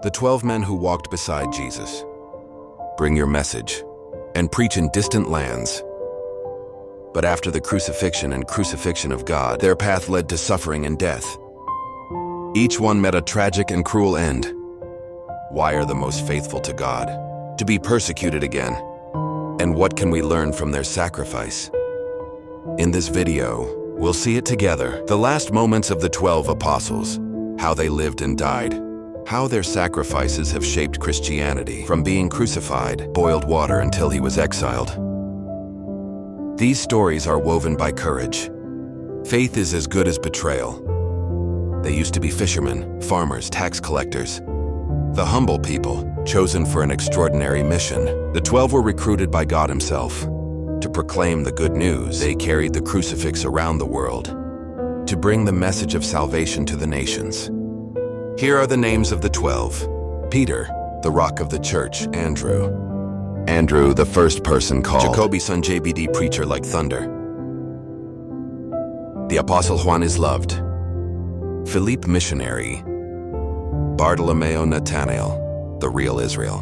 the 12 men who walked beside Jesus. Bring your message and preach in distant lands. But after the crucifixion and crucifixion of God, their path led to suffering and death. Each one met a tragic and cruel end. Why are the most faithful to God to be persecuted again? And what can we learn from their sacrifice? In this video, we'll see it together. The last moments of the 12 apostles, how they lived and died, how their sacrifices have shaped Christianity from being crucified, boiled water until he was exiled. These stories are woven by courage. Faith is as good as betrayal. They used to be fishermen, farmers, tax collectors, the humble people, chosen for an extraordinary mission. The 12 were recruited by God himself to proclaim the good news. They carried the crucifix around the world to bring the message of salvation to the nations. Here are the names of the 12. Peter, the rock of the church. Andrew, the first person called. Jacoby, son JBD, preacher like thunder. The apostle Juan is loved. Philippe, missionary. Bartolomeo, Nathanael, the real Israel.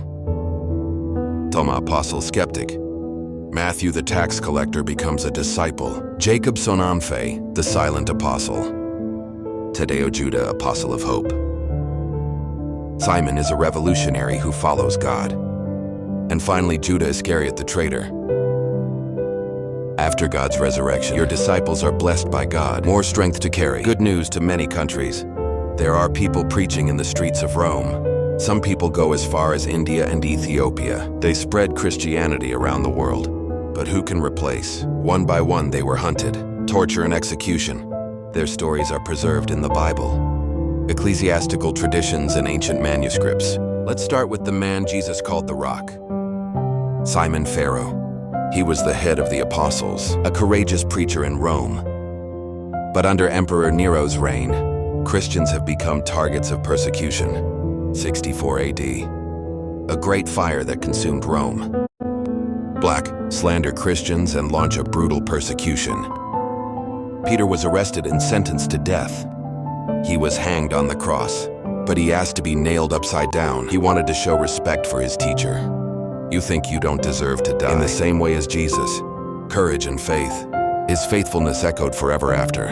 Thomas, apostle skeptic. Matthew, the tax collector, becomes a disciple. Jacob, son Amphe, the silent apostle. Tadeo, Judah, apostle of hope. Simon is a revolutionary who follows God. And finally, Judah Iscariot, the traitor. After God's resurrection, your disciples are blessed by God, more strength to carry good news to many countries. There are people preaching in the streets of Rome. Some people go as far as India and Ethiopia. They spread Christianity around the world. But who can replace? One by one, they were hunted, torture and execution. Their stories are preserved in the Bible, ecclesiastical traditions and ancient manuscripts. Let's start with the man Jesus called the Rock. Simon Pharaoh. He was the head of the apostles, a courageous preacher in Rome. But under Emperor Nero's reign, Christians have become targets of persecution. 64 AD. A great fire that consumed Rome. Black, slander Christians and launch a brutal persecution. Peter was arrested and sentenced to death. He was hanged on the cross, but he asked to be nailed upside down. He wanted to show respect for his teacher. You think you don't deserve to die? In the same way as Jesus, courage and faith, his faithfulness echoed forever after.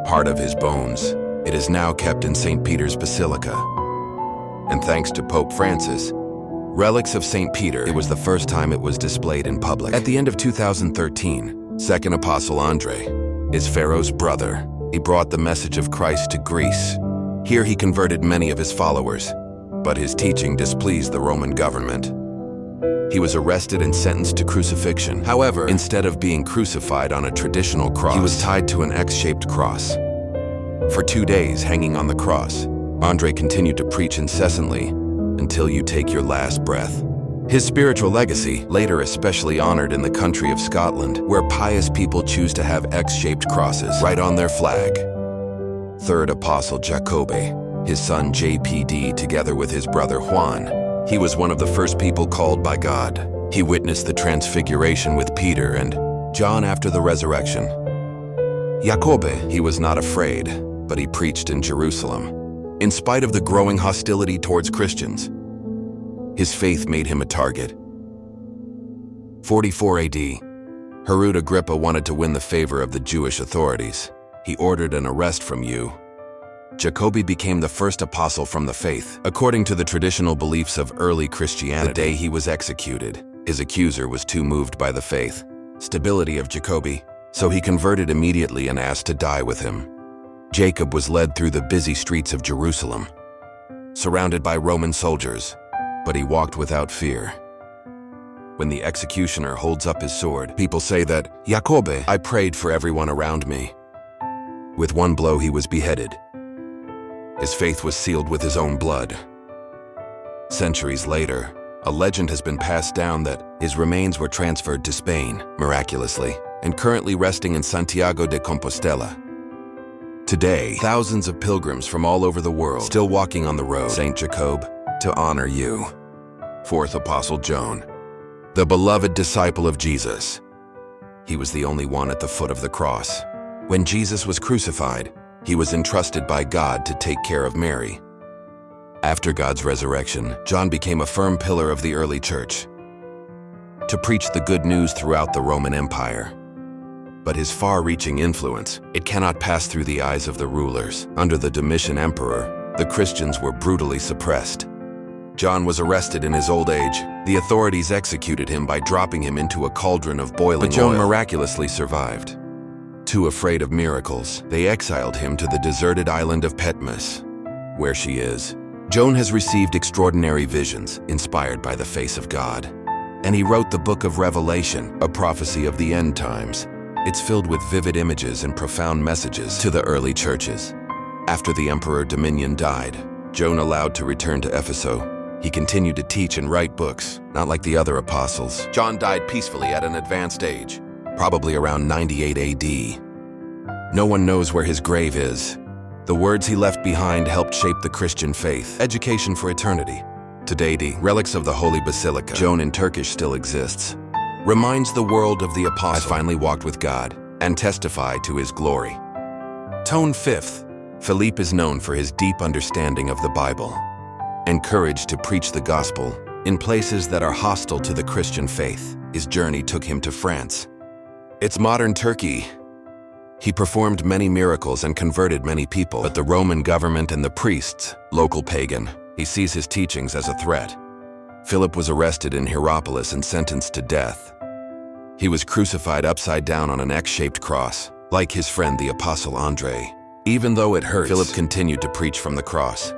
Part of his bones, it is now kept in St. Peter's Basilica. And thanks to Pope Francis, relics of St. Peter, it was the first time it was displayed in public. At the end of 2013, second apostle Andre is Pharaoh's brother. He brought the message of Christ to Greece. Here he converted many of his followers, but his teaching displeased the Roman government. He was arrested and sentenced to crucifixion. However, instead of being crucified on a traditional cross, he was tied to an X-shaped cross. For 2 days, hanging on the cross, Andre continued to preach incessantly until you take your last breath. His spiritual legacy, later especially honored in the country of Scotland, where pious people choose to have X-shaped crosses right on their flag. Third apostle Jacoby, his son JPD, together with his brother Juan. He was one of the first people called by God. He witnessed the transfiguration with Peter and John after the resurrection. Jacoby, he was not afraid, but he preached in Jerusalem. In spite of the growing hostility towards Christians, his faith made him a target. 44 AD, Herod Agrippa wanted to win the favor of the Jewish authorities. He ordered an arrest from you. Jacoby became the first apostle from the faith. According to the traditional beliefs of early Christianity, the day he was executed, his accuser was too moved by the faith, stability of Jacoby, so he converted immediately and asked to die with him. Jacob was led through the busy streets of Jerusalem, surrounded by Roman soldiers, but he walked without fear. When the executioner holds up his sword, people say that, Jacoby, I prayed for everyone around me. With one blow, he was beheaded. His faith was sealed with his own blood. Centuries later, a legend has been passed down that his remains were transferred to Spain, miraculously, and currently resting in Santiago de Compostela. Today, thousands of pilgrims from all over the world still walking on the road, St. Jacob, to honor you. Fourth apostle John, the beloved disciple of Jesus. He was the only one at the foot of the cross. When Jesus was crucified, he was entrusted by God to take care of Mary. After God's resurrection, John became a firm pillar of the early church to preach the good news throughout the Roman Empire. But his far-reaching influence, it cannot pass through the eyes of the rulers. Under the Domitian emperor, the Christians were brutally suppressed. John was arrested in his old age. The authorities executed him by dropping him into a cauldron of boiling oil. But John miraculously survived. Too afraid of miracles, they exiled him to the deserted island of Patmos, where she is. John has received extraordinary visions, inspired by the face of God. And he wrote the book of Revelation, a prophecy of the end times. It's filled with vivid images and profound messages to the early churches. After the emperor Domitian died, John allowed to return to Ephesus. He continued to teach and write books, not like the other apostles. John died peacefully at an advanced age, probably around 98 AD. No one knows where his grave is. The words he left behind helped shape the Christian faith. Education for eternity. Today, the relics of the Holy Basilica, John in Turkish, still exists. Reminds the world of the apostle. I finally walked with God and testify to his glory. Tone fifth. Philippe is known for his deep understanding of the Bible and courage to preach the gospel in places that are hostile to the Christian faith. His journey took him to France. It's modern Turkey. He performed many miracles and converted many people, but the Roman government and the priests, local pagan, he sees his teachings as a threat. Philip was arrested in Hierapolis and sentenced to death. He was crucified upside down on an X-shaped cross, like his friend the Apostle Andre. Even though it hurts, Philip continued to preach from the cross.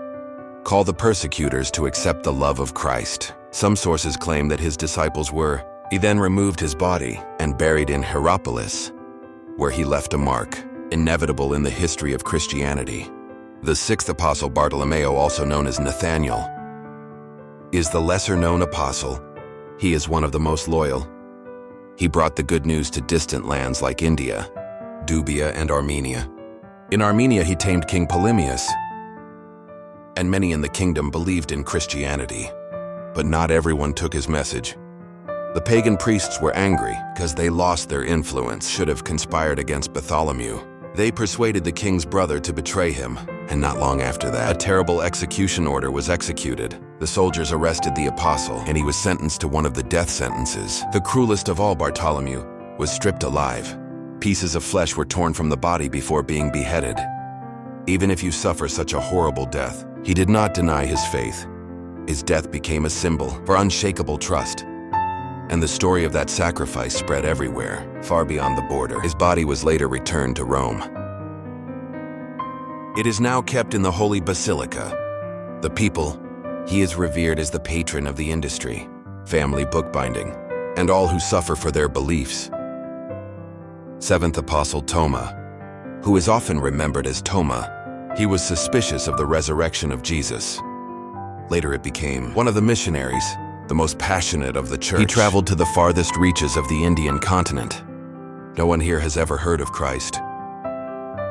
Call the persecutors to accept the love of Christ. Some sources claim that his disciples were. He then removed his body and buried in Hierapolis, where he left a mark, inevitable in the history of Christianity. The sixth apostle, Bartolomeo, also known as Nathaniel, is the lesser-known apostle. He is one of the most loyal. He brought the good news to distant lands like India, Dubia, and Armenia. In Armenia, he tamed King Polemius, and many in the kingdom believed in Christianity. But not everyone took his message. The pagan priests were angry because they lost their influence, should have conspired against Bartholomew. They persuaded the king's brother to betray him, and not long after that, a terrible execution order was executed. The soldiers arrested the apostle, and he was sentenced to one of the death sentences. The cruelest of all, Bartholomew was stripped alive. Pieces of flesh were torn from the body before being beheaded. Even if you suffer such a horrible death, he did not deny his faith. His death became a symbol for unshakable trust. And the story of that sacrifice spread everywhere, far beyond the border. His body was later returned to Rome. It is now kept in the Holy Basilica. The people, he is revered as the patron of the industry, family bookbinding, and all who suffer for their beliefs. Seventh apostle Thomas, who is often remembered as Toma, he was suspicious of the resurrection of Jesus. Later it became one of the missionaries, the most passionate of the church. He traveled to the farthest reaches of the Indian continent. No one here has ever heard of Christ.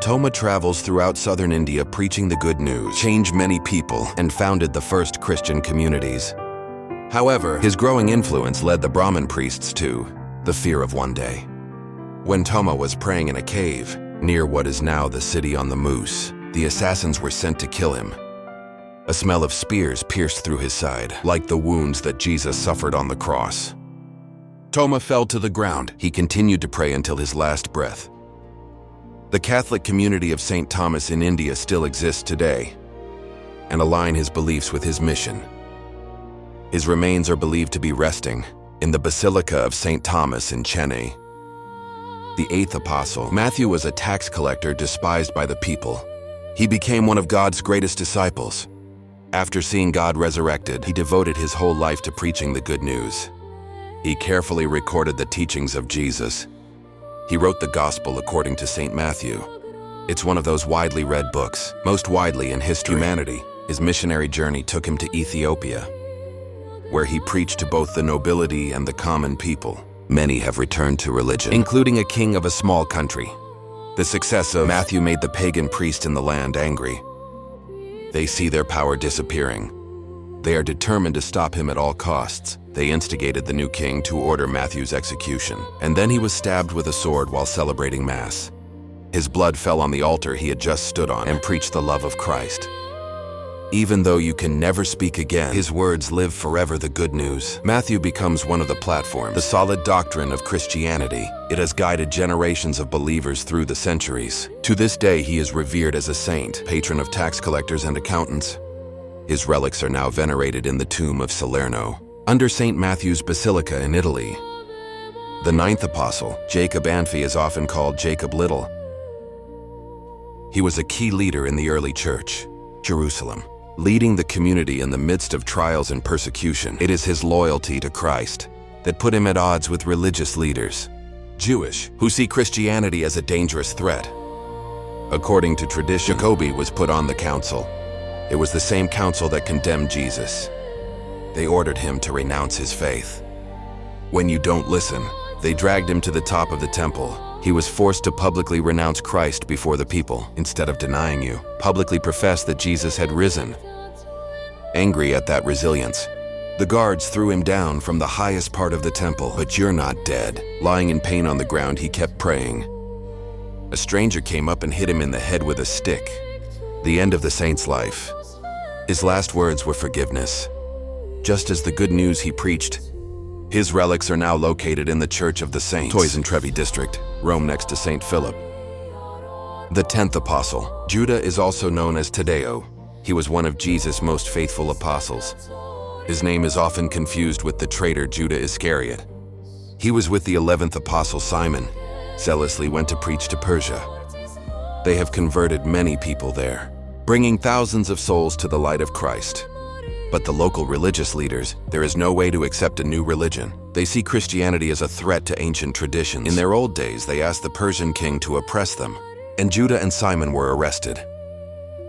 Toma travels throughout southern India preaching the good news, changed many people, and founded the first Christian communities. However, his growing influence led the Brahmin priests to the fear of one day. When Toma was praying in a cave near what is now the city on the Moose, the assassins were sent to kill him. A smell of spears pierced through his side, like the wounds that Jesus suffered on the cross. Toma fell to the ground. He continued to pray until his last breath. The Catholic community of St. Thomas in India still exists today and align his beliefs with his mission. His remains are believed to be resting in the Basilica of St. Thomas in Chennai. The eighth apostle, Matthew, was a tax collector despised by the people. He became one of God's greatest disciples. After seeing God resurrected, he devoted his whole life to preaching the good news. He carefully recorded the teachings of Jesus. He wrote the Gospel according to St. Matthew. It's one of those widely read books, most widely in history. Humanity. His missionary journey took him to Ethiopia, where he preached to both the nobility and the common people. Many have returned to religion, including a king of a small country. The success of Matthew made the pagan priest in the land angry. They see their power disappearing. They are determined to stop him at all costs. They instigated the new king to order Matthew's execution, and then he was stabbed with a sword while celebrating Mass. His blood fell on the altar he had just stood on and preached the love of Christ. Even though you can never speak again, his words live forever. The good news. Matthew becomes one of the platforms, the solid doctrine of Christianity. It has guided generations of believers through the centuries. To this day, he is revered as a saint, patron of tax collectors and accountants. His relics are now venerated in the tomb of Salerno, under St. Matthew's Basilica in Italy. The ninth apostle, Jacob Anphi, is often called Jacob Little. He was a key leader in the early church, Jerusalem, leading the community in the midst of trials and persecution. It is his loyalty to Christ that put him at odds with religious leaders, Jewish, who see Christianity as a dangerous threat. According to tradition, Jacobi was put on the council. It was the same council that condemned Jesus. They ordered him to renounce his faith. When you don't listen, they dragged him to the top of the temple. He was forced to publicly renounce Christ before the people. Instead of denying you, publicly profess that Jesus had risen. Angry at that resilience, the guards threw him down from the highest part of the temple. But you're not dead. Lying in pain on the ground, he kept praying. A stranger came up and hit him in the head with a stick. The end of the saint's life. His last words were forgiveness. Just as the good news he preached, his relics are now located in the Church of the Saints, Toys and Trevi district, Rome, next to St. Philip. The 10th apostle, Judah, is also known as Taddeo. He was one of Jesus' most faithful apostles. His name is often confused with the traitor Judah Iscariot. He was with the 11th apostle Simon, zealously went to preach to Persia. They have converted many people there, bringing thousands of souls to the light of Christ. But the local religious leaders, there is no way to accept a new religion. They see Christianity as a threat to ancient traditions. In their old days, they asked the Persian king to oppress them, and Judah and Simon were arrested.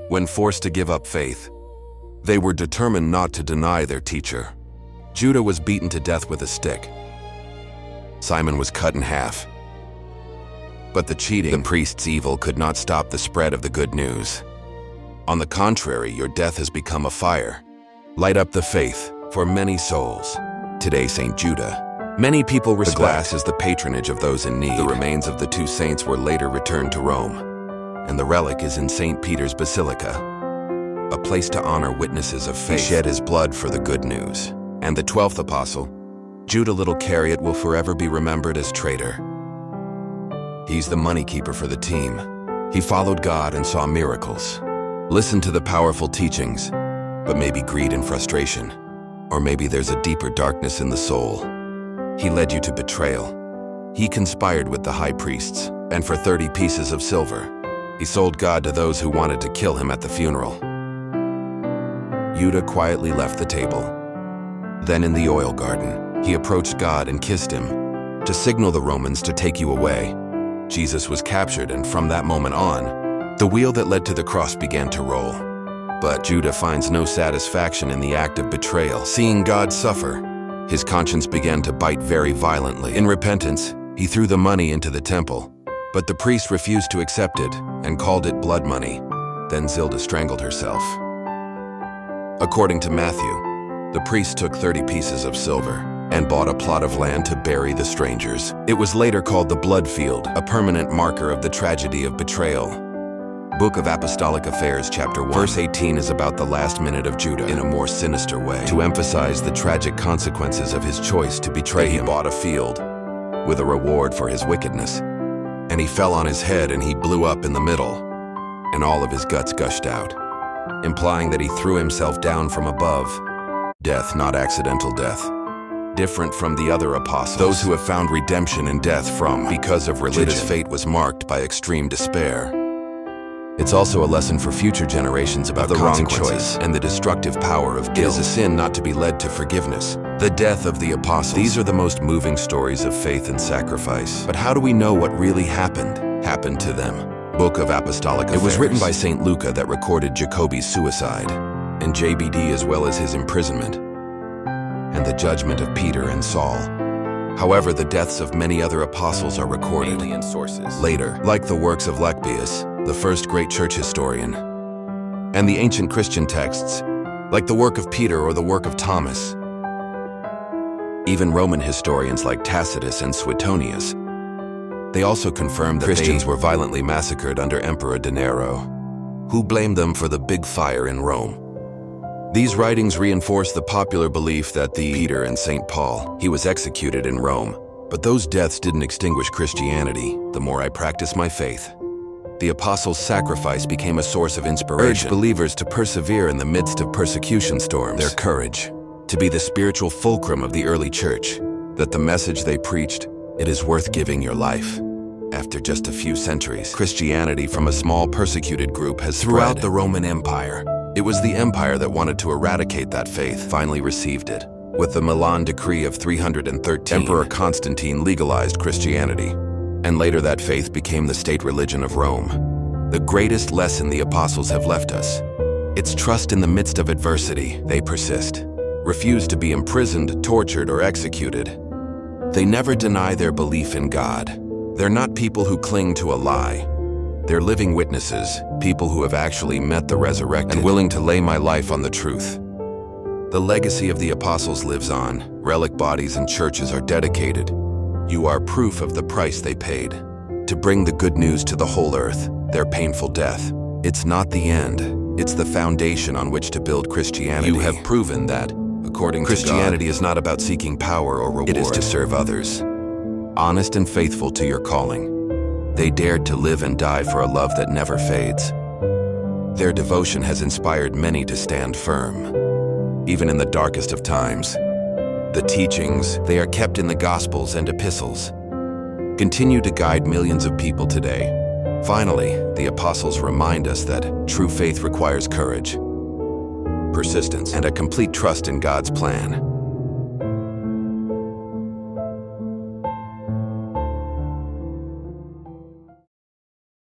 When forced to give up faith, they were determined not to deny their teacher. Judah was beaten to death with a stick. Simon was cut in half. But the cheating, the priest's evil, could not stop the spread of the good news. On the contrary, your death has become a fire. Light up the faith for many souls. Today, St. Judah, many people respect. The glass is the patronage of those in need. The remains of the two saints were later returned to Rome, and the relic is in St. Peter's Basilica, a place to honor witnesses of faith. He shed his blood for the good news. And the 12th apostle, Judah Little Iscariot, will forever be remembered as traitor. He's the money keeper for the team. He followed God and saw miracles. Listened to the powerful teachings, but maybe greed and frustration, or maybe there's a deeper darkness in the soul. He led you to betrayal. He conspired with the high priests, and for 30 pieces of silver, he sold God to those who wanted to kill him at the funeral. Judah quietly left the table. Then in the oil garden, he approached God and kissed him to signal the Romans to take you away. Jesus was captured, and from that moment on, the wheel that led to the cross began to roll. But Judah finds no satisfaction in the act of betrayal. Seeing God suffer, his conscience began to bite very violently. In repentance, he threw the money into the temple, but the priest refused to accept it and called it blood money. Then Zilda strangled herself. According to Matthew, the priest took 30 pieces of silver and bought a plot of land to bury the strangers. It was later called the blood field, a permanent marker of the tragedy of betrayal. Book of Apostolic Affairs, chapter 1, verse 18 is about the last minute of Judah in a more sinister way. To emphasize the tragic consequences of his choice to betray him, he bought a field with a reward for his wickedness, and he fell on his head and he blew up in the middle, and all of his guts gushed out, implying that he threw himself down from above. Death, not accidental death. Different from the other apostles, those who have found redemption in death because of religion. Judah's fate was marked by extreme despair. It's also a lesson for future generations about the wrong choice and the destructive power of guilt. It is a sin not to be led to forgiveness. The death of the apostles. These are the most moving stories of faith and sacrifice. But how do we know what really happened to them? Book of Apostolic Affairs. It was written by St. Luca that recorded Jacobi's suicide, and JBD, as well as his imprisonment, and the judgment of Peter and Saul. However, the deaths of many other apostles are recorded mainly in sources later, like the works of Lecbius, the first great church historian, and the ancient Christian texts, like the work of Peter or the work of Thomas. Even Roman historians like Tacitus and Suetonius. They also confirmed that Christians were violently massacred under Emperor Nero, who blamed them for the big fire in Rome. These writings reinforce the popular belief that Peter and St. Paul, he was executed in Rome. But those deaths didn't extinguish Christianity. The more I practiced my faith, the apostles' sacrifice became a source of inspiration. Urged believers to persevere in the midst of persecution storms. Their courage to be the spiritual fulcrum of the early church, that the message they preached, it is worth giving your life. After just a few centuries, Christianity from a small persecuted group has spread throughout the Roman Empire. It was the empire that wanted to eradicate that faith, finally received it. With the Milan Decree of 313, Emperor Constantine legalized Christianity, and later that faith became the state religion of Rome. The greatest lesson the apostles have left us, it's trust in the midst of adversity. They persist, refuse to be imprisoned, tortured, or executed. They never deny their belief in God. They're not people who cling to a lie. They're living witnesses, people who have actually met the resurrected and willing to lay my life on the truth. The legacy of the apostles lives on. Relic bodies and churches are dedicated. You are proof of the price they paid to bring the good news to the whole earth. Their painful death, it's not the end. It's the foundation on which to build Christianity. You have proven that, according to God, Christianity is not about seeking power or reward. It is to serve others. Honest and faithful to your calling, they dared to live and die for a love that never fades. Their devotion has inspired many to stand firm, even in the darkest of times. The teachings, they are kept in the Gospels and epistles, continue to guide millions of people today. Finally, the apostles remind us that true faith requires courage, persistence, and a complete trust in God's plan.